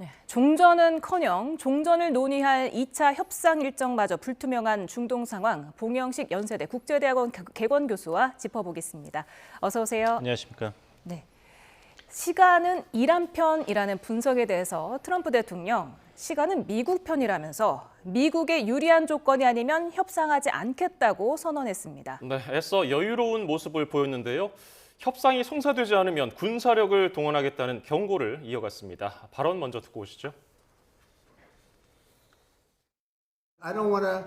네, 종전은커녕 종전을 논의할 2차 협상 일정마저 불투명한 중동 상황, 봉영식 연세대 국제대학원 개건 교수와 짚어보겠습니다. 어서 오세요. 안녕하십니까. 네, 시간은 이란 편이라는 분석에 대해서 트럼프 대통령, 시간은 미국 편이라면서 미국의 유리한 조건이 아니면 협상하지 않겠다고 선언했습니다. 네, 애써 여유로운 모습을 보였는데요. 협상이 성사되지 않으면 군사력을 동원하겠다는 경고를 이어갔습니다. 발언 먼저 듣고 오시죠. I don't want to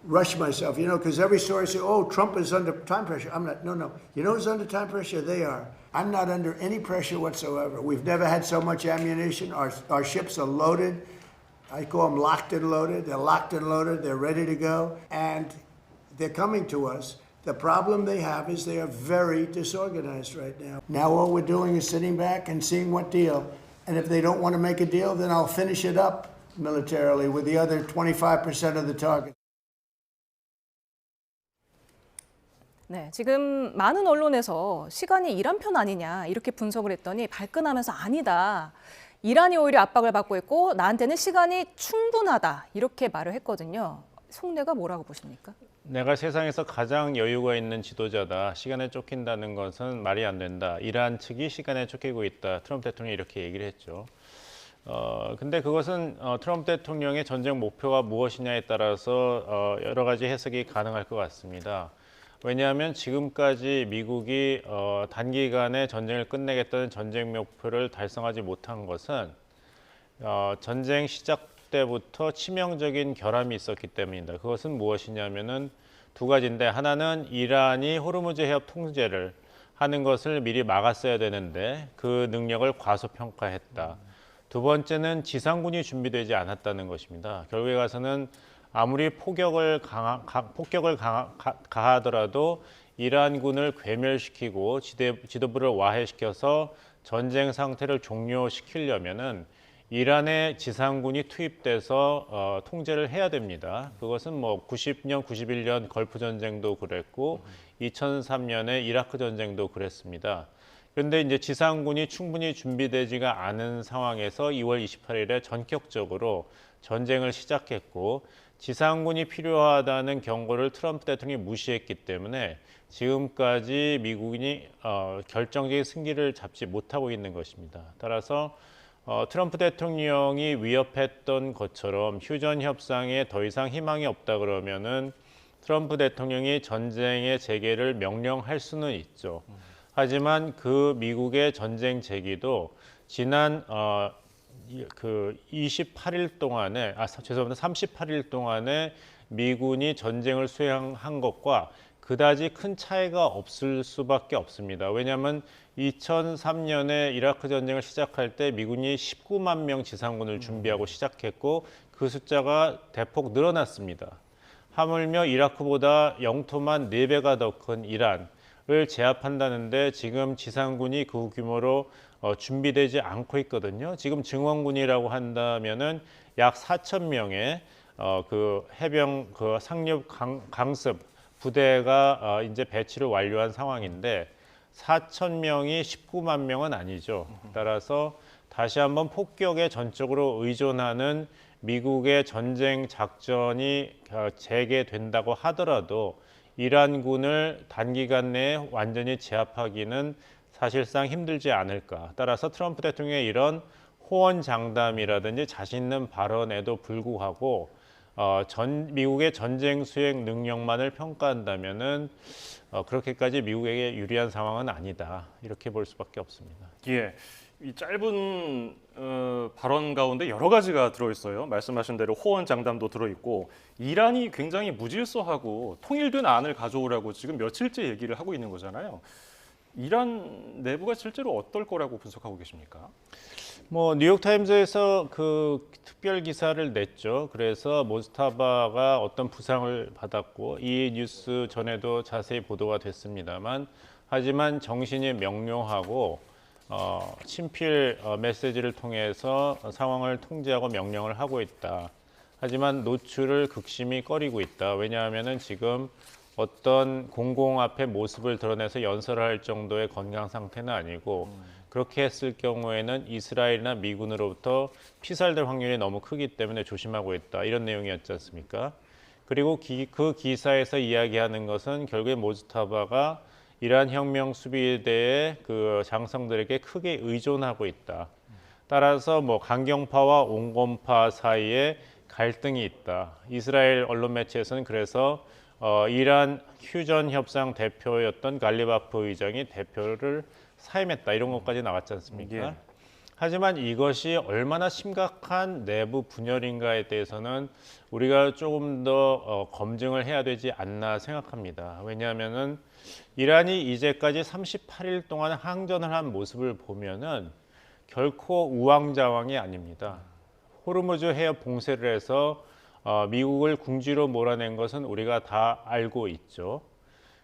rush myself, because every story says, oh, Trump is under time pressure. I'm not, no. You know who's under time pressure? They are. I'm not under any pressure whatsoever. We've never had so much ammunition. Our ships are loaded. I call them locked and loaded. They're locked and loaded. They're ready to go. And they're coming to us. The problem they have is they are very disorganized right now. Now all we're doing is sitting back and seeing what deal. And if they don't want to make a deal, then I'll finish it up militarily with the other 25% of the target. 네, 지금 많은 언론에서 시간이 이란 편 아니냐 이렇게 분석을 했더니 발끈하면서 아니다. 이란이 오히려 압박을 받고 있고 나한테는 시간이 충분하다 이렇게 말을 했거든요. 속내가 뭐라고 보십니까? 내가 세상에서 가장 여유가 있는 지도자다. 시간에 쫓긴다는 것은 말이 안 된다. 이란 측이 시간에 쫓기고 있다. 트럼프 대통령이 이렇게 얘기를 했죠. 근데 그것은 트럼프 대통령의 전쟁 목표가 무엇이냐에 따라서 여러 가지 해석이 가능할 것 같습니다. 왜냐하면 지금까지 미국이 단기간에 전쟁을 끝내겠다는 전쟁 목표를 달성하지 못한 것은 전쟁 시작 때부터 치명적인 결함이 있었기 때문입니다. 그것은 무엇이냐면은 두 가지인데, 하나는 이란이 호르무즈 해협 통제를 하는 것을 미리 막았어야 되는데 그 능력을 과소평가했다. 두 번째는 지상군이 준비되지 않았다는 것입니다. 결국에 가서는 아무리 폭격을 가하더라도 이란군을 괴멸시키고 지도부를 와해시켜서 전쟁 상태를 종료시키려면은 이란의 지상군이 투입돼서 통제를 해야 됩니다. 그것은 뭐 90년, 91년 걸프 전쟁도 그랬고 2003년에 이라크 전쟁도 그랬습니다. 그런데 이제 지상군이 충분히 준비되지가 않은 상황에서 2월 28일에 전격적으로 전쟁을 시작했고, 지상군이 필요하다는 경고를 트럼프 대통령이 무시했기 때문에 지금까지 미국이 결정적인 승기를 잡지 못하고 있는 것입니다. 따라서 트럼프 대통령이 위협했던 것처럼 휴전 협상에 더 이상 희망이 없다 그러면은 트럼프 대통령이 전쟁의 재개를 명령할 수는 있죠. 하지만 그 미국의 전쟁 재개도 지난 28일 동안에 38일 동안에 미군이 전쟁을 수행한 것과 그다지 큰 차이가 없을 수밖에 없습니다. 왜냐하면 2003년에 이라크 전쟁을 시작할 때 미군이 19만 명 지상군을 준비하고 시작했고 그 숫자가 대폭 늘어났습니다. 하물며 이라크보다 영토만 4배가 더 큰 이란을 제압한다는데 지금 지상군이 그 규모로 준비되지 않고 있거든요. 지금 증원군이라고 한다면은 약 4천 명의 그 해병 상륙 강습 부대가 이제 배치를 완료한 상황인데 4천 명이 19만 명은 아니죠. 따라서 다시 한번 폭격에 전적으로 의존하는 미국의 전쟁 작전이 재개된다고 하더라도 이란군을 단기간 내에 완전히 제압하기는 사실상 힘들지 않을까. 따라서 트럼프 대통령의 이런 호언장담이라든지 자신 있는 발언에도 불구하고 미국의 전쟁 수행 능력만을 평가한다면은 그렇게까지 미국에게 유리한 상황은 아니다. 이렇게 볼 수밖에 없습니다. 예, 이 짧은 발언 가운데 여러 가지가 들어있어요. 말씀하신 대로 호언장담도 들어있고 이란이 굉장히 무질서하고 통일된 안을 가져오라고 지금 며칠째 얘기를 하고 있는 거잖아요. 이란 내부가 실제로 어떨 거라고 분석하고 계십니까? 뉴욕타임즈에서 그 특별 기사를 냈죠. 그래서 모스타바가 어떤 부상을 받았고 이 뉴스 전에도 자세히 보도가 됐습니다만, 하지만 정신이 명료하고 친필 메시지를 통해서 상황을 통제하고 명령을 하고 있다. 하지만 노출을 극심히 꺼리고 있다. 왜냐하면은 지금 어떤 공공 앞에 모습을 드러내서 연설할 정도의 건강 상태는 아니고 그렇게 했을 경우에는 이스라엘이나 미군으로부터 피살될 확률이 너무 크기 때문에 조심하고 있다. 이런 내용이었지 않습니까? 그리고 그 기사에서 이야기하는 것은 결국에 모즈타바가 이란 혁명 수비대의 그 장성들에게 크게 의존하고 있다. 따라서 뭐 강경파와 온건파 사이에 갈등이 있다. 이스라엘 언론 매체에서는 그래서 이란 휴전 협상 대표였던 갈리바프 의장이 대표를 사임했다. 이런 것까지 나왔지 않습니까? 예. 하지만 이것이 얼마나 심각한 내부 분열인가에 대해서는 우리가 조금 더 검증을 해야 되지 않나 생각합니다. 왜냐하면은 이란이 이제까지 38일 동안 항전을 한 모습을 보면은 결코 우왕좌왕이 아닙니다. 호르무즈 해협 봉쇄를 해서 미국을 궁지로 몰아낸 것은 우리가 다 알고 있죠.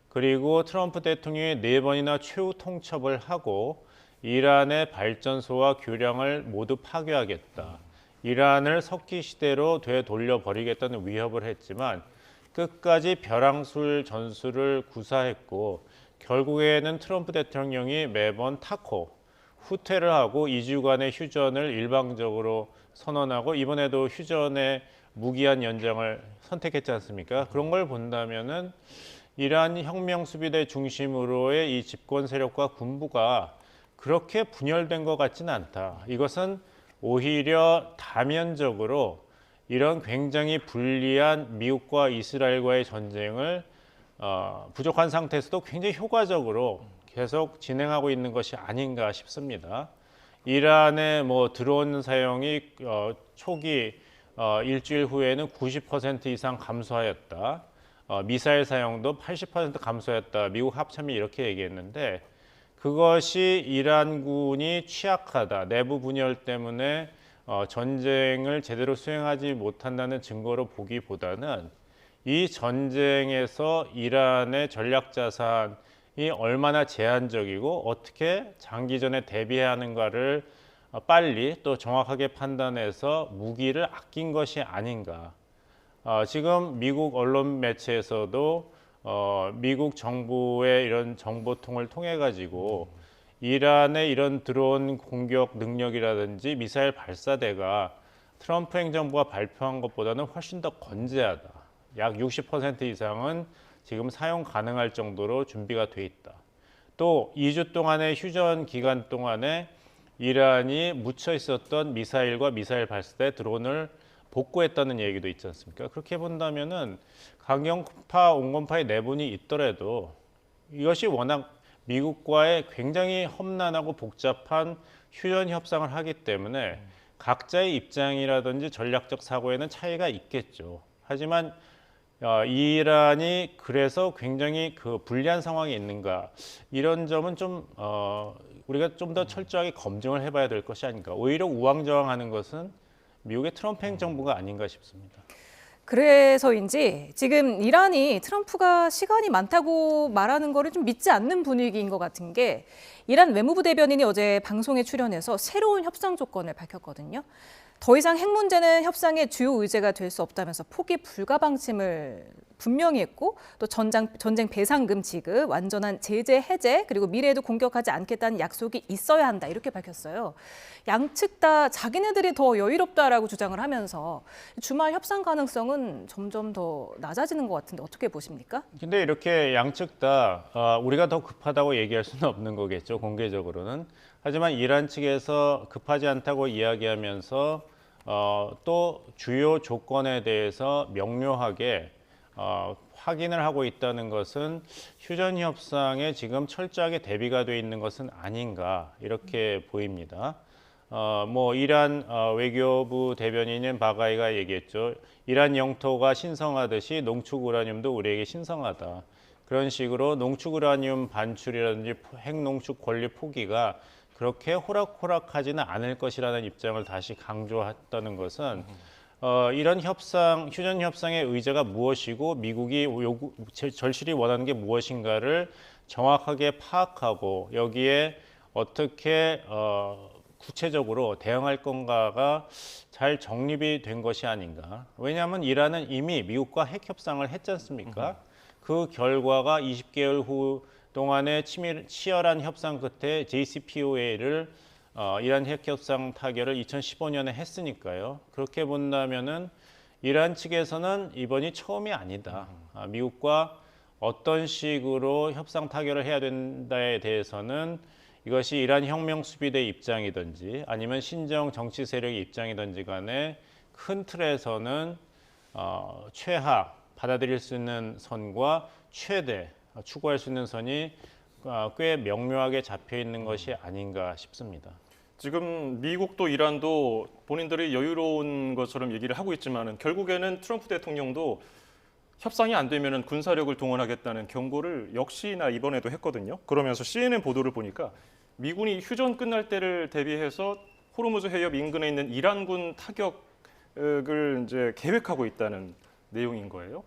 그리고 트럼프 대통령이 4번이나 최후 통첩을 하고 이란의 발전소와 교량을 모두 파괴하겠다. 이란을 석기 시대로 되돌려 버리겠다는 위협을 했지만 끝까지 벼랑술 전술을 구사했고 결국에는 트럼프 대통령이 매번 후퇴를 하고 2주간의 휴전을 일방적으로 선언하고 이번에도 휴전의 무기한 연장을 선택했지 않습니까? 그런 걸 본다면은 이란 혁명 수비대 중심으로의 이 집권 세력과 군부가 그렇게 분열된 것 같지는 않다. 이것은 오히려 다면적으로 이런 굉장히 불리한 미국과 이스라엘과의 전쟁을 부족한 상태에서도 굉장히 효과적으로 계속 진행하고 있는 것이 아닌가 싶습니다. 이란의 뭐 드론 사용이 초기 일주일 후에는 90% 이상 감소하였다. 미사일 사용도 80% 감소했다. 미국 합참이 이렇게 얘기했는데 그것이 이란군이 취약하다. 내부 분열 때문에 전쟁을 제대로 수행하지 못한다는 증거로 보기보다는 이 전쟁에서 이란의 전략 자산이 얼마나 제한적이고 어떻게 장기전에 대비해야 하는가를 빨리 또 정확하게 판단해서 무기를 아낀 것이 아닌가. 지금 미국 언론 매체에서도 미국 정부의 이런 정보통을 통해 가지고 이란의 이런 드론 공격 능력이라든지 미사일 발사대가 트럼프 행정부가 발표한 것보다는 훨씬 더 건재하다. 약 60% 이상은 지금 사용 가능할 정도로 준비가 돼 있다. 또 2주 동안의 휴전 기간 동안에 이란이 묻혀 있었던 미사일과 미사일 발사대 드론을 복구했다는 얘기도 있지 않습니까? 그렇게 본다면은 강경파, 온건파의 내분이 있더라도 이것이 워낙 미국과의 굉장히 험난하고 복잡한 휴전 협상을 하기 때문에 각자의 입장이라든지 전략적 사고에는 차이가 있겠죠. 하지만 이란이 그래서 굉장히 그 불리한 상황에 있는가 이런 점은 좀 우리가 좀 더 철저하게 검증을 해봐야 될 것이 아닌가. 오히려 우왕좌왕하는 것은 미국의 트럼프 행정부가 아닌가 싶습니다. 그래서인지 지금 이란이 트럼프가 시간이 많다고 말하는 거를 좀 믿지 않는 분위기인 것 같은 게 이란 외무부 대변인이 어제 방송에 출연해서 새로운 협상 조건을 밝혔거든요. 더 이상 핵 문제는 협상의 주요 의제가 될 수 없다면서 포기 불가 방침을 분명히 했고 또 전쟁 배상금 지급, 완전한 제재 해제 그리고 미래에도 공격하지 않겠다는 약속이 있어야 한다 이렇게 밝혔어요. 양측 다 자기네들이 더 여유롭다라고 주장을 하면서 주말 협상 가능성은 점점 더 낮아지는 것 같은데 어떻게 보십니까? 근데 이렇게 양측 다 우리가 더 급하다고 얘기할 수는 없는 거겠죠, 공개적으로는. 하지만 이란 측에서 급하지 않다고 이야기하면서 또 주요 조건에 대해서 명료하게 확인을 하고 있다는 것은 휴전 협상에 지금 철저하게 대비가 돼 있는 것은 아닌가 이렇게 보입니다. 뭐 이란 외교부 대변인인 바가이가 얘기했죠. 이란 영토가 신성하듯이 농축 우라늄도 우리에게 신성하다. 그런 식으로 농축 우라늄 반출이라든지 핵 농축 권리 포기가 그렇게 호락호락하지는 않을 것이라는 입장을 다시 강조했다는 것은 이런 휴전 협상의 의제가 무엇이고 미국이 절실히 원하는 게 무엇인가를 정확하게 파악하고 여기에 어떻게 구체적으로 대응할 건가가 잘 정립이 된 것이 아닌가. 왜냐하면 이란은 이미 미국과 핵 협상을 했지 않습니까? 그 결과가 20개월 후 동안에 치열한 협상 끝에 JCPOA를 이란 핵 협상 타결을 2015년에 했으니까요. 그렇게 본다면은 이란 측에서는 이번이 처음이 아니다. 미국과 어떤 식으로 협상 타결을 해야 된다에 대해서는 이것이 이란 혁명 수비대 입장이든지 아니면 신정 정치 세력의 입장이든지 간에 큰 틀에서는 최하 받아들일 수 있는 선과 최대 추구할 수 있는 선이 꽤 명료하게 잡혀 있는 것이 아닌가 싶습니다. 지금 미국도 이란도 본인들이 여유로운 것처럼 얘기를 하고 있지만은 결국에는 트럼프 대통령도 협상이 안 되면은 군사력을 동원하겠다는 경고를 역시나 이번에도 했거든요. 그러면서 CNN 보도를 보니까 미군이 휴전 끝날 때를 대비해서 호르무즈 해협 인근에 있는 이란군 타격을 이제 계획하고 있다는 내용인 거예요.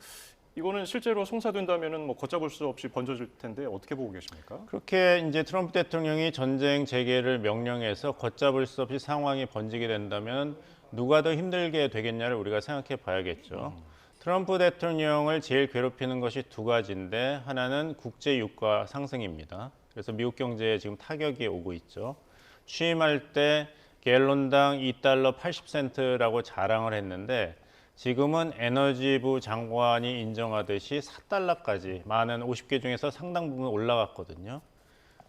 이거는 실제로 성사된다면은 뭐 걷잡을 수 없이 번져질 텐데 어떻게 보고 계십니까? 그렇게 이제 트럼프 대통령이 전쟁 재개를 명령해서 걷잡을 수 없이 상황이 번지게 된다면 누가 더 힘들게 되겠냐를 우리가 생각해 봐야겠죠. 트럼프 대통령을 제일 괴롭히는 것이 두 가지인데 하나는 국제 유가 상승입니다. 그래서 미국 경제에 지금 타격이 오고 있죠. 취임할 때 갤론당 $2 80센트라고 자랑을 했는데 지금은 에너지부 장관이 인정하듯이 $4까지 많은 50개 중에서 상당 부분 올라갔거든요.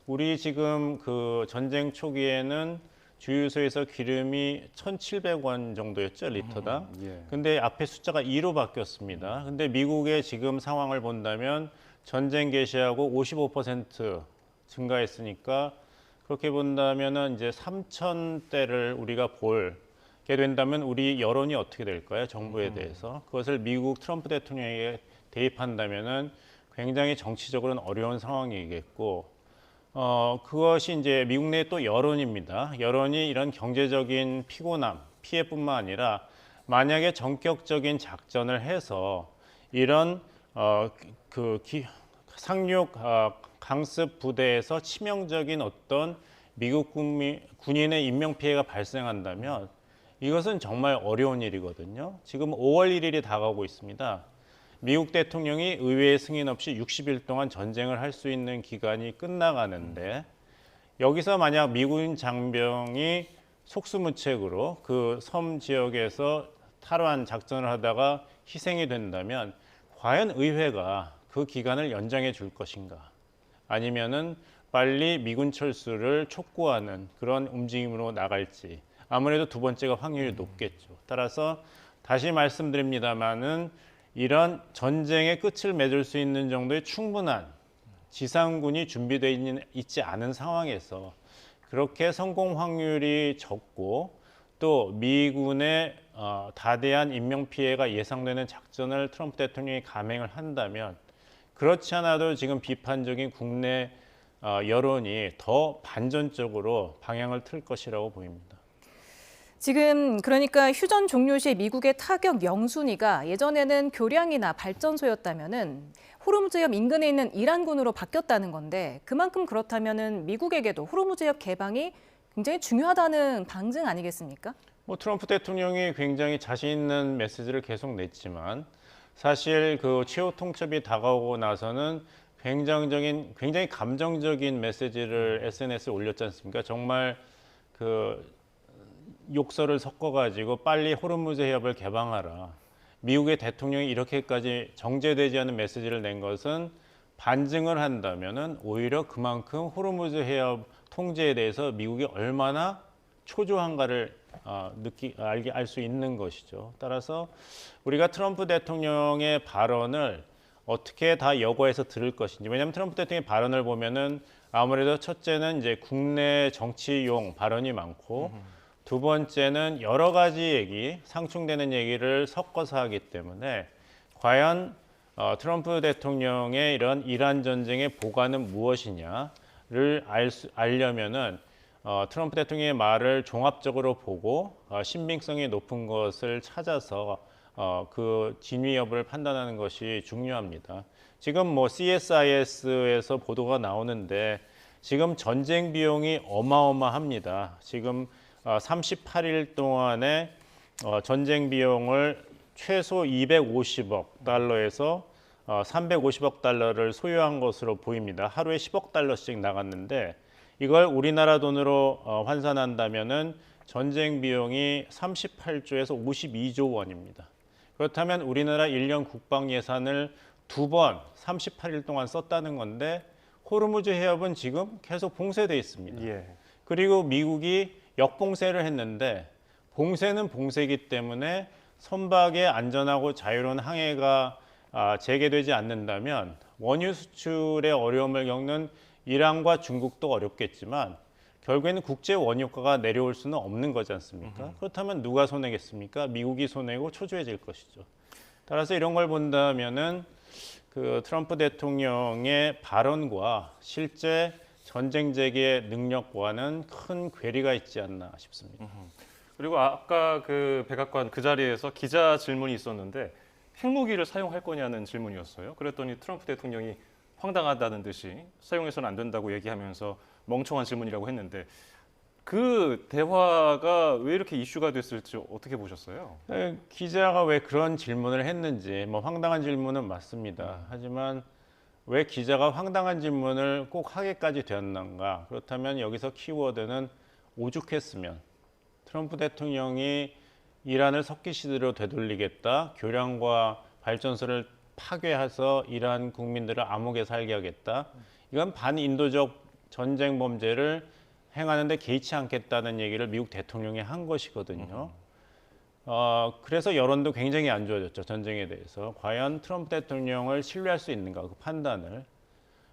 우리 지금 그 전쟁 초기에는 주유소에서 기름이 1,700원 정도였죠, 리터당. 예. 근데 앞에 숫자가 2로 바뀌었습니다. 근데 미국의 지금 상황을 본다면 전쟁 개시하고 55% 증가했으니까 그렇게 본다면은 이제 3,000대를 우리가 볼게 된다면 우리 여론이 어떻게 될까요? 정부에 대해서. 그것을 미국 트럼프 대통령에게 대입한다면은 굉장히 정치적으로는 어려운 상황이겠고 그것이 이제 미국 내 또 여론입니다. 여론이 이런 경제적인 피곤함, 피해뿐만 아니라 만약에 전격적인 작전을 해서 이런 상륙 강습 부대에서 치명적인 어떤 미국 군인의 인명 피해가 발생한다면 이것은 정말 어려운 일이거든요. 지금 5월 1일이 다가오고 있습니다. 미국 대통령이 의회의 승인 없이 60일 동안 전쟁을 할 수 있는 기간이 끝나가는데 여기서 만약 미군 장병이 속수무책으로 그 섬 지역에서 탈환 작전을 하다가 희생이 된다면 과연 의회가 그 기간을 연장해 줄 것인가? 아니면은 빨리 미군 철수를 촉구하는 그런 움직임으로 나갈지 아무래도 두 번째가 확률이 높겠죠. 따라서 다시 말씀드립니다마는 이런 전쟁의 끝을 맺을 수 있는 정도의 충분한 지상군이 준비되어 있지 않은 상황에서 그렇게 성공 확률이 적고 또 미군의 다대한 인명 피해가 예상되는 작전을 트럼프 대통령이 감행을 한다면 그렇지 않아도 지금 비판적인 국내 여론이 더 반전적으로 방향을 틀 것이라고 보입니다. 지금 그러니까 휴전 종료 시 미국의 타격 영순위가 예전에는 교량이나 발전소였다면은 호르무즈협 인근에 있는 이란군으로 바뀌었다는 건데 그만큼 그렇다면은 미국에게도 호르무즈협 개방이 굉장히 중요하다는 방증 아니겠습니까? 뭐 트럼프 대통령이 굉장히 자신 있는 메시지를 계속 냈지만 사실 그 최후 통첩이 다가오고 나서는 굉장히 감정적인 메시지를 SNS에 올렸지 않습니까? 정말 그 욕설을 섞어가지고 빨리 호르무즈 해협을 개방하라. 미국의 대통령이 이렇게까지 정제되지 않은 메시지를 낸 것은 반증을 한다면은 오히려 그만큼 호르무즈 해협 통제에 대해서 미국이 얼마나 초조한가를 알 수 있는 것이죠. 따라서 우리가 트럼프 대통령의 발언을 어떻게 다 여과해서 들을 것인지. 왜냐하면 트럼프 대통령의 발언을 보면은 아무래도 첫째는 이제 국내 정치용 발언이 많고 두 번째는 여러 가지 얘기, 상충되는 얘기를 섞어서 하기 때문에 과연 트럼프 대통령의 이런 이란 전쟁의 보관은 무엇이냐를 알려면은 트럼프 대통령의 말을 종합적으로 보고 신빙성이 높은 것을 찾아서 그 진위 여부를 판단하는 것이 중요합니다. 지금 뭐 CSIS에서 보도가 나오는데 지금 전쟁 비용이 어마어마합니다. 지금 38일 동안의 전쟁 비용을 최소 $250억 달러에서 350억 달러를 소유한 것으로 보입니다. 하루에 10억 달러씩 나갔는데 이걸 우리나라 돈으로 환산한다면은 전쟁 비용이 38조에서 52조 원입니다. 그렇다면 우리나라 1년 국방 예산을 2번 38일 동안 썼다는 건데 호르무즈 해협은 지금 계속 봉쇄돼 있습니다. 예. 그리고 미국이 역봉쇄를 했는데 봉쇄는 봉쇄이기 때문에 선박의 안전하고 자유로운 항해가 재개되지 않는다면 원유 수출에 어려움을 겪는 이란과 중국도 어렵겠지만 결국에는 국제 원유가가 내려올 수는 없는 거지 않습니까? 그렇다면 누가 손해겠습니까? 미국이 손해고 초조해질 것이죠. 따라서 이런 걸 본다면은 그 트럼프 대통령의 발언과 실제 전쟁 재개 능력과는 큰 괴리가 있지 않나 싶습니다. 그리고 아까 그 백악관 그 자리에서 기자 질문이 있었는데 핵무기를 사용할 거냐는 질문이었어요. 그랬더니 트럼프 대통령이 황당하다는 듯이 사용해서는 안 된다고 얘기하면서 멍청한 질문이라고 했는데 그 대화가 왜 이렇게 이슈가 됐을지 어떻게 보셨어요? 기자가 왜 그런 질문을 했는지 뭐 황당한 질문은 맞습니다. 하지만 왜 기자가 황당한 질문을 꼭 하게까지 되었는가? 그렇다면 여기서 키워드는 오죽했으면 트럼프 대통령이 이란을 석기 시대로 되돌리겠다, 교량과 발전소를 파괴해서 이란 국민들을 암흑에 살게 하겠다. 이건 반인도적 전쟁 범죄를 행하는데 개의치 않겠다는 얘기를 미국 대통령이 한 것이거든요. 그래서 여론도 굉장히 안 좋아졌죠. 전쟁에 대해서. 과연 트럼프 대통령을 신뢰할 수 있는가 그 판단을.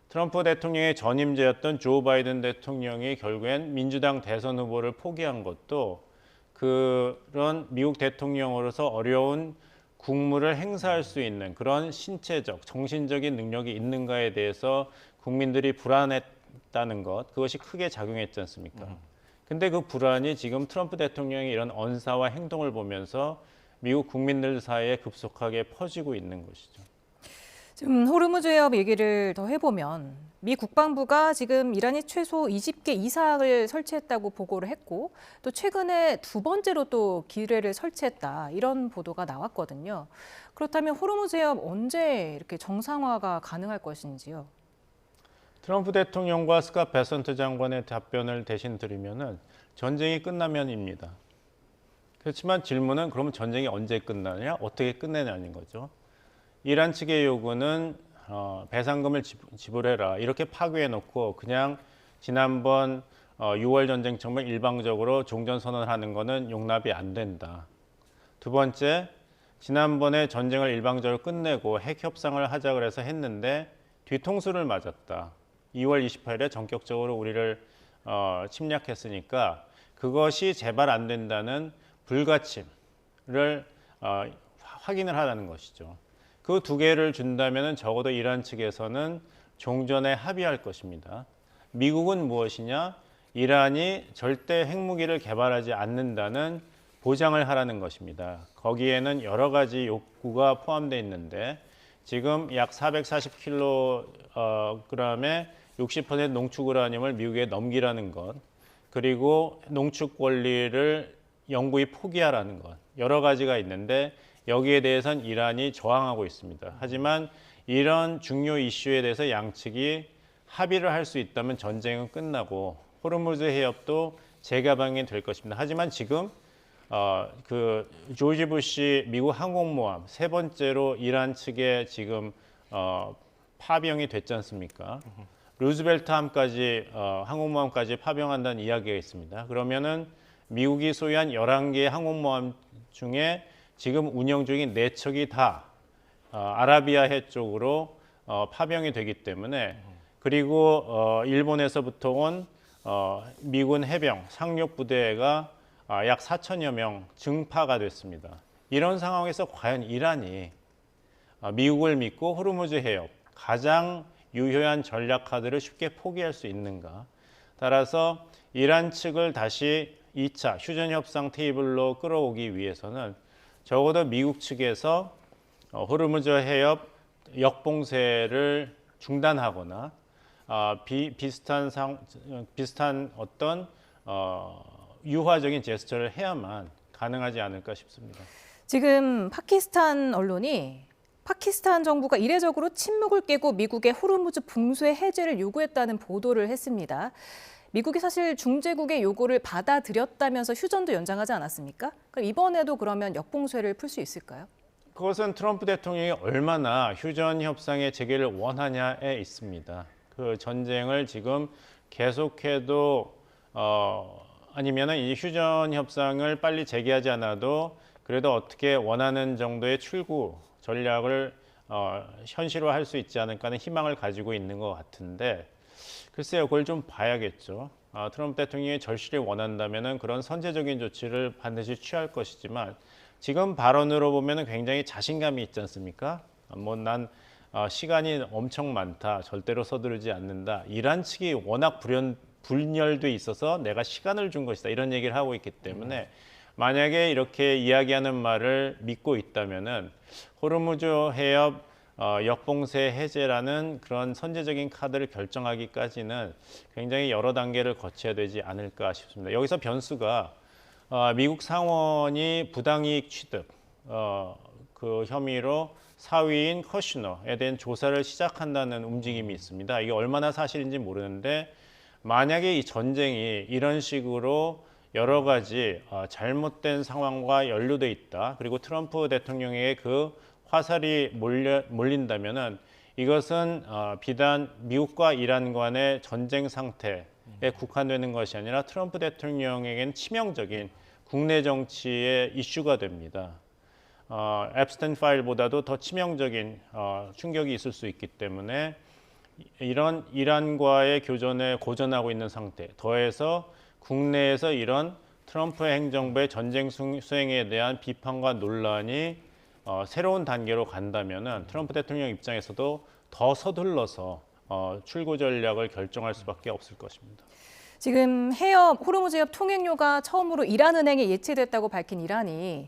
트럼프 대통령의 전임제였던 조 바이든 대통령이 결국엔 민주당 대선 후보를 포기한 것도 그런 미국 대통령으로서 어려운 국무를 행사할 수 있는 그런 신체적, 정신적인 능력이 있는가에 대해서 국민들이 불안했다는 것, 그것이 크게 작용했지 않습니까? 근데 그 불안이 지금 트럼프 대통령의 이런 언사와 행동을 보면서 미국 국민들 사이에 급속하게 퍼지고 있는 것이죠. 지금 호르무즈 해협 얘기를 더 해보면 미 국방부가 지금 이란이 최소 20개 이상을 설치했다고 보고를 했고 또 최근에 두 번째로 또 기뢰를 설치했다 이런 보도가 나왔거든요. 그렇다면 호르무즈 해협 언제 이렇게 정상화가 가능할 것인지요? 트럼프 대통령과 스캇 베선트 장관의 답변을 대신 드리면은 전쟁이 끝나면입니다. 그렇지만 질문은 그러면 전쟁이 언제 끝나냐, 어떻게 끝내냐는 거죠. 이란 측의 요구는 배상금을 지불해라 이렇게 파괴해놓고 그냥 지난번 6월 전쟁처럼 일방적으로 종전선언을 하는 것은 용납이 안 된다. 두 번째, 지난번에 전쟁을 일방적으로 끝내고 핵 협상을 하자 그래서 했는데 뒤통수를 맞았다. 2월 28일에 전격적으로 우리를 침략했으니까 그것이 재발 안 된다는 불가침을 확인을 하라는 것이죠. 그 두 개를 준다면 적어도 이란 측에서는 종전에 합의할 것입니다. 미국은 무엇이냐? 이란이 절대 핵무기를 개발하지 않는다는 보장을 하라는 것입니다. 거기에는 여러 가지 욕구가 포함되어 있는데 지금 약 440kg의 60% 농축 우라늄을 미국에 넘기라는 것, 그리고 농축 권리를 영구히 포기하라는 것, 여러 가지가 있는데 여기에 대해서는 이란이 저항하고 있습니다. 하지만 이런 중요 이슈에 대해서 양측이 합의를 할 수 있다면 전쟁은 끝나고 호르무즈 해협도 재개방이 될 것입니다. 하지만 지금 그 조지 부시 미국 항공모함 세 번째로 이란 측에 지금 파병이 됐지 않습니까? 루즈벨트함까지 항공모함까지 파병한다는 이야기가 있습니다. 그러면은 미국이 소유한 11개의 항공모함 중에 지금 운영 중인 4척이 다 아라비아해 쪽으로 파병이 되기 때문에 그리고 일본에서부터 온 미군 해병 상륙 부대가 약 4천여 명 증파가 됐습니다. 이런 상황에서 과연 이란이 미국을 믿고 호르무즈 해협 가장 유효한 전략 카드를 쉽게 포기할 수 있는가? 따라서 이란 측을 다시 2차 휴전 협상 테이블로 끌어오기 위해서는 적어도 미국 측에서 호르무즈 해협 역봉쇄를 중단하거나 비슷한 어떤 유화적인 제스처를 해야만 가능하지 않을까 싶습니다. 지금 파키스탄 언론이 파키스탄 정부가 이례적으로 침묵을 깨고 미국의 호르무즈 붕괴 해제를 요구했다는 보도를 했습니다. 미국이 사실 중재국의 요구를 받아들였다면서 휴전도 연장하지 않았습니까? 그럼 이번에도 그러면 역봉쇄를 풀 수 있을까요? 그것은 트럼프 대통령이 얼마나 휴전 협상의 재개를 원하냐에 있습니다. 그 전쟁을 지금 계속해도 아니면은 이 휴전 협상을 빨리 재개하지 않아도 그래도 어떻게 원하는 정도의 출구 전략을 현실화할 수 있지 않을까 하는 희망을 가지고 있는 것 같은데 글쎄요, 그걸 좀 봐야겠죠. 트럼프 대통령이 절실히 원한다면은 그런 선제적인 조치를 반드시 취할 것이지만 지금 발언으로 보면은 굉장히 자신감이 있지 않습니까? 난 시간이 엄청 많다, 절대로 서두르지 않는다. 이란 측이 워낙 분열돼 있어서 내가 시간을 준 것이다 이런 얘기를 하고 있기 때문에 만약에 이렇게 이야기하는 말을 믿고 있다면은 호르무즈 해협 역봉쇄 해제라는 그런 선제적인 카드를 결정하기까지는 굉장히 여러 단계를 거쳐야 되지 않을까 싶습니다. 여기서 변수가 미국 상원이 부당이익 취득 그 혐의로 사위인 커슈너에 대한 조사를 시작한다는 움직임이 있습니다. 이게 얼마나 사실인지 모르는데 만약에 이 전쟁이 이런 식으로 여러 가지 잘못된 상황과 연루돼 있다. 그리고 트럼프 대통령에게 그 화살이 몰린다면은 이것은 비단 미국과 이란 간의 전쟁 상태에 국한되는 것이 아니라 트럼프 대통령에게는 치명적인 국내 정치의 이슈가 됩니다. 앱스텐 파일보다도 더 치명적인 충격이 있을 수 있기 때문에 이런 이란과의 교전에 고전하고 있는 상태, 더해서 국내에서 이런 트럼프 행정부의 전쟁 수행에 대한 비판과 논란이 새로운 단계로 간다면은 트럼프 대통령 입장에서도 더 서둘러서 출구 전략을 결정할 수밖에 없을 것입니다. 지금 호르무즈 해협 통행료가 처음으로 이란은행에 예치됐다고 밝힌 이란이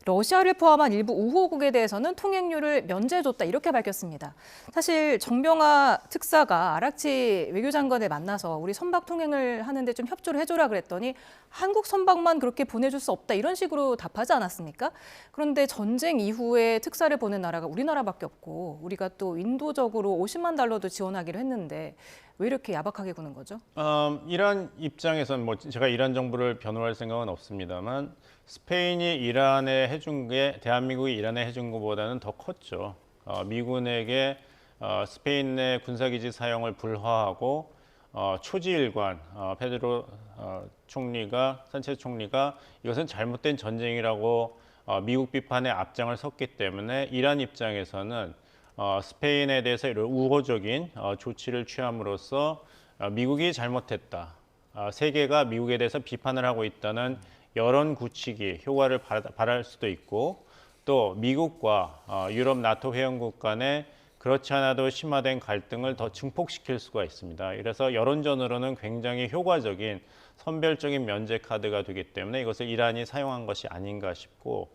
러시아를 포함한 일부 우호국에 대해서는 통행료를 면제해줬다 이렇게 밝혔습니다. 사실 정병하 특사가 아락치 외교장관을 만나서 우리 선박 통행을 하는데 좀 협조를 해줘라 그랬더니 한국 선박만 그렇게 보내줄 수 없다 이런 식으로 답하지 않았습니까? 그런데 전쟁 이후에 특사를 보낸 나라가 우리나라밖에 없고 우리가 또 인도적으로 50만 달러도 지원하기로 했는데 왜 이렇게 야박하게 구는 거죠? 이란 입장에서는 제가 이란 정부를 변호할 생각은 없습니다만 스페인이 이란에 해준 게 대한민국이 이란에 해준 것보다는 더 컸죠. 미군에게 스페인 내 군사기지 사용을 불허하고 초지일관 페드로 산체스 총리가 이것은 잘못된 전쟁이라고 미국 비판에 앞장을 섰기 때문에 이란 입장에서는 스페인에 대해서 이런 우호적인 조치를 취함으로써 미국이 잘못했다. 세계가 미국에 대해서 비판을 하고 있다는 여론 굳히기 효과를 발할 수도 있고 또 미국과 유럽 나토 회원국 간에 그렇지 않아도 심화된 갈등을 더 증폭시킬 수가 있습니다. 그래서 여론전으로는 굉장히 효과적인 선별적인 면제 카드가 되기 때문에 이것을 이란이 사용한 것이 아닌가 싶고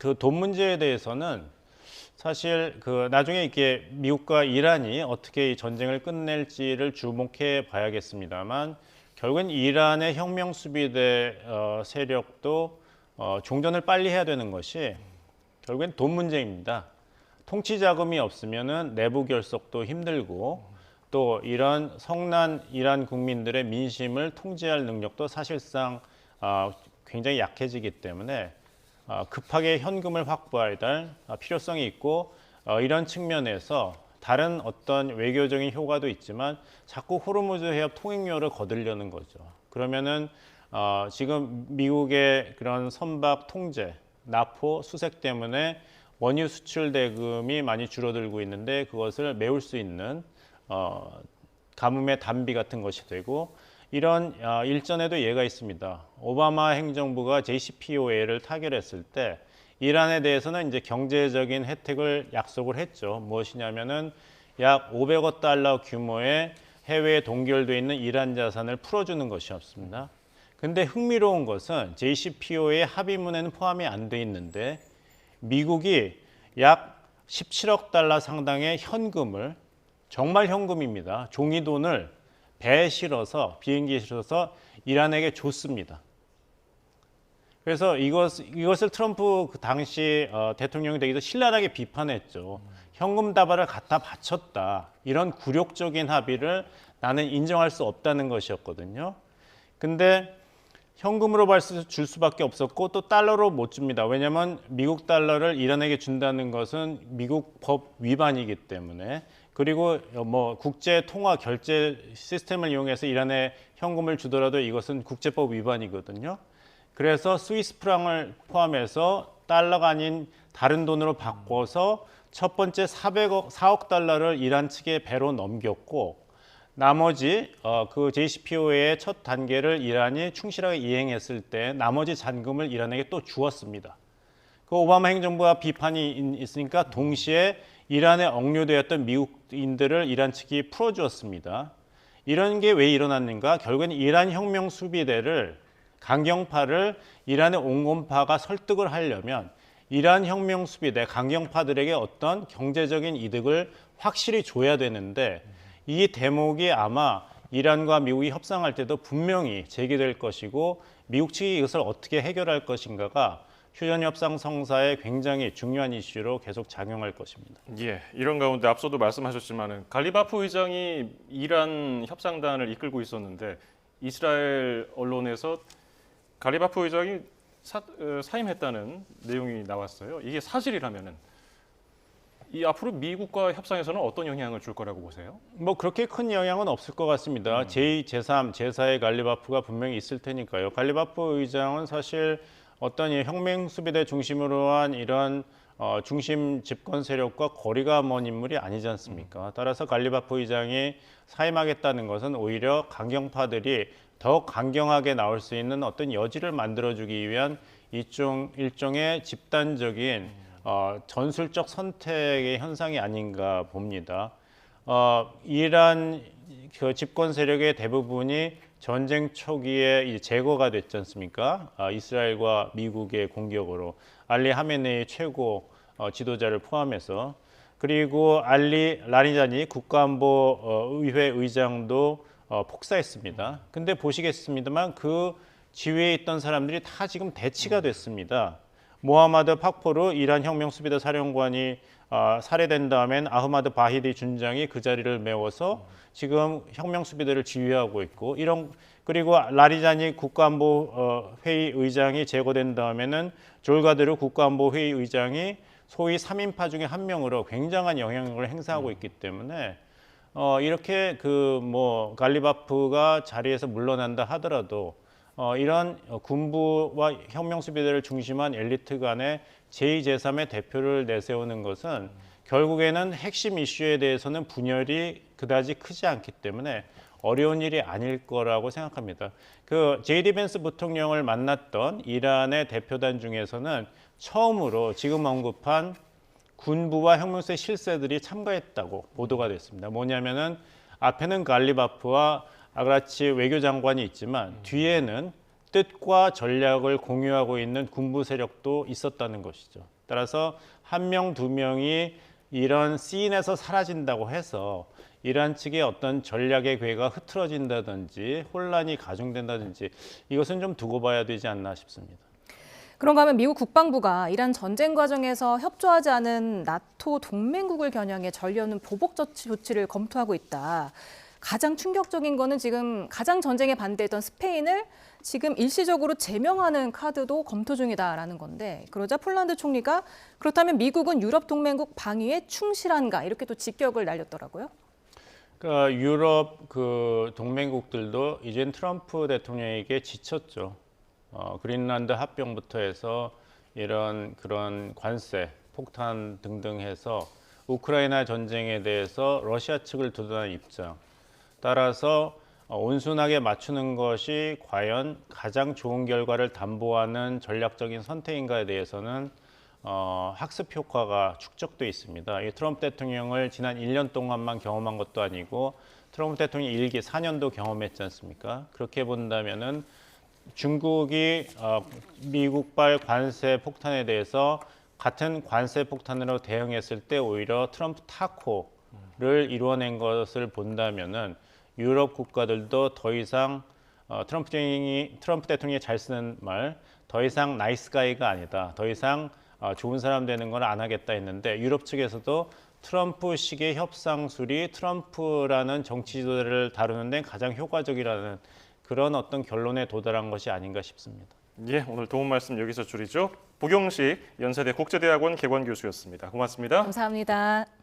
그 돈 문제에 대해서는 사실 나중에 이렇게 미국과 이란이 어떻게 이 전쟁을 끝낼지를 주목해 봐야겠습니다만 결국엔 이란의 혁명 수비대 세력도 종전을 빨리 해야 되는 것이 결국엔 돈 문제입니다. 통치 자금이 없으면은 내부 결속도 힘들고 또 이런 성난 이란 국민들의 민심을 통제할 능력도 사실상 굉장히 약해지기 때문에 급하게 현금을 확보해야 될 필요성이 있고 이런 측면에서 다른 어떤 외교적인 효과도 있지만 자꾸 호르무즈 해협 통행료를 거두려는 거죠. 그러면은 지금 미국의 그런 선박 통제, 납포, 수색 때문에 원유 수출 대금이 많이 줄어들고 있는데 그것을 메울 수 있는 가뭄의 단비 같은 것이 되고 이런 일전에도 예가 있습니다. 오바마 행정부가 JCPOA를 타결했을 때 이란에 대해서는 이제 경제적인 혜택을 약속을 했죠. 무엇이냐면은 약 500억 달러 규모의 해외에 동결돼 있는 이란 자산을 풀어주는 것이었습니다. 근데 흥미로운 것은 JCPOA 합의문에는 포함이 안 돼 있는데 미국이 약 17억 달러 상당의 현금을 정말 현금입니다. 종이돈을 배에 실어서 비행기에 실어서 이란에게 줬습니다. 그래서 이것을 트럼프 그 당시 대통령이 되기도 신랄하게 비판했죠. 현금 다발을 갖다 바쳤다. 이런 굴욕적인 합의를 나는 인정할 수 없다는 것이었거든요. 근데 현금으로 줄 수밖에 없었고 또 달러로 못 줍니다. 왜냐하면 미국 달러를 이란에게 준다는 것은 미국 법 위반이기 때문에 그리고 뭐 국제 통화 결제 시스템을 이용해서 이란에 현금을 주더라도 이것은 국제법 위반이거든요. 그래서 스위스 프랑을 포함해서 달러가 아닌 다른 돈으로 바꿔서 첫 번째 4억 달러를 이란 측에 배로 넘겼고 나머지 그 JCPOA의 첫 단계를 이란이 충실하게 이행했을 때 나머지 잔금을 이란에게 또 주었습니다. 그 오바마 행정부와 비판이 있으니까 동시에 이란에 억류되었던 미국인들을 이란 측이 풀어주었습니다. 이런 게 왜 일어났는가? 결국엔 이란 혁명 수비대를 강경파를 이란의 온건파가 설득을 하려면 이란 혁명 수비대 강경파들에게 어떤 경제적인 이득을 확실히 줘야 되는데 이 대목이 아마 이란과 미국이 협상할 때도 분명히 제기될 것이고 미국 측이 이것을 어떻게 해결할 것인가가 휴전협상 성사에 굉장히 중요한 이슈로 계속 작용할 것입니다. 예, 이런 가운데 앞서도 말씀하셨지만은 갈리바프 의장이 이란 협상단을 이끌고 있었는데 이스라엘 언론에서 갈리바프 의장이 사임했다는 내용이 나왔어요. 이게 사실이라면은 이 앞으로 미국과 협상에서는 어떤 영향을 줄 거라고 보세요? 뭐 그렇게 큰 영향은 없을 것 같습니다. 제2, 제3, 제4의 갈리바프가 분명히 있을 테니까요. 갈리바프 의장은 사실 어떤 이 혁명 수비대 중심으로 한 이런 중심 집권 세력과 거리가 먼 인물이 아니지 않습니까? 따라서 갈리바프 의장이 사임하겠다는 것은 오히려 강경파들이 더 강경하게 나올 수 있는 어떤 여지를 만들어주기 위한 일종의 집단적인 전술적 선택의 현상이 아닌가 봅니다. 이란 그 집권 세력의 대부분이 전쟁 초기에 이제 제거가 됐지 않습니까? 이스라엘과 미국의 공격으로 알리 하메네이 최고 지도자를 포함해서 그리고 알리 라리자니 국가안보의회 의장도 폭사했습니다. 근데 보시겠습니다만 그 지위에 있던 사람들이 다 지금 대치가 됐습니다. 모하마드 팍포르 이란 혁명 수비대 사령관이 살해된 다음엔 아흐마드 바히디 준장이 그 자리를 메워서 지금 혁명 수비대를 지휘하고 있고 그리고 라리자니 국가안보회의 의장이 제거된 다음에는 졸가드르 국가안보회의 의장이 소위 3인파 중에 한 명으로 굉장한 영향력을 행사하고 있기 때문에 이렇게 갈리바프가 자리에서 물러난다 하더라도 이런 군부와 혁명 수비대를 중심한 엘리트 간의 제2, 제3의 대표를 내세우는 것은 결국에는 핵심 이슈에 대해서는 분열이 그다지 크지 않기 때문에 어려운 일이 아닐 거라고 생각합니다. 그 제이디 벤스 부통령을 만났던 이란의 대표단 중에서는 처음으로 지금 언급한 군부와 혁명수의 실세들이 참가했다고 보도가 됐습니다. 뭐냐면은 앞에는 갈리바프와 아그라치 외교장관이 있지만 뒤에는 뜻과 전략을 공유하고 있는 군부 세력도 있었다는 것이죠. 따라서 한 명, 두 명이 이런 씬에서 사라진다고 해서 이란 측의 어떤 전략의 궤가 흐트러진다든지 혼란이 가중된다든지 이것은 좀 두고 봐야 되지 않나 싶습니다. 그런가 하면 미국 국방부가 이란 전쟁 과정에서 협조하지 않은 나토 동맹국을 겨냥해 전려는 보복 조치를 검토하고 있다. 가장 충격적인 거는 지금 가장 전쟁에 반대했던 스페인을 지금 일시적으로 제명하는 카드도 검토 중이다라는 건데 그러자 폴란드 총리가 그렇다면 미국은 유럽 동맹국 방위에 충실한가 이렇게 또 직격을 날렸더라고요. 그러니까 유럽 그 동맹국들도 이젠 트럼프 대통령에게 지쳤죠. 그린란드 합병부터 해서 그런 관세, 폭탄 등등 해서 우크라이나 전쟁에 대해서 러시아 측을 두둔한 입장. 따라서 온순하게 맞추는 것이 과연 가장 좋은 결과를 담보하는 전략적인 선택인가에 대해서는 학습 효과가 축적돼 있습니다. 이 트럼프 대통령을 지난 1년 동안만 경험한 것도 아니고 트럼프 대통령이 1기 4년도 경험했지 않습니까? 그렇게 본다면은 중국이 미국발 관세 폭탄에 대해서 같은 관세 폭탄으로 대응했을 때 오히려 트럼프 타코를 이루어낸 것을 본다면은 유럽 국가들도 더 이상 트럼프 대통령이 잘 쓰는 말 더 이상 나이스 가이가 아니다. 더 이상 좋은 사람 되는 건 안 하겠다 했는데 유럽 측에서도 트럼프식의 협상술이 트럼프라는 정치 지도자를 다루는 데 가장 효과적이라는 그런 어떤 결론에 도달한 것이 아닌가 싶습니다. 예, 오늘 도움 말씀 여기서 줄이죠. 보경식 연세대 국제대학원 개관 교수였습니다. 고맙습니다. 감사합니다.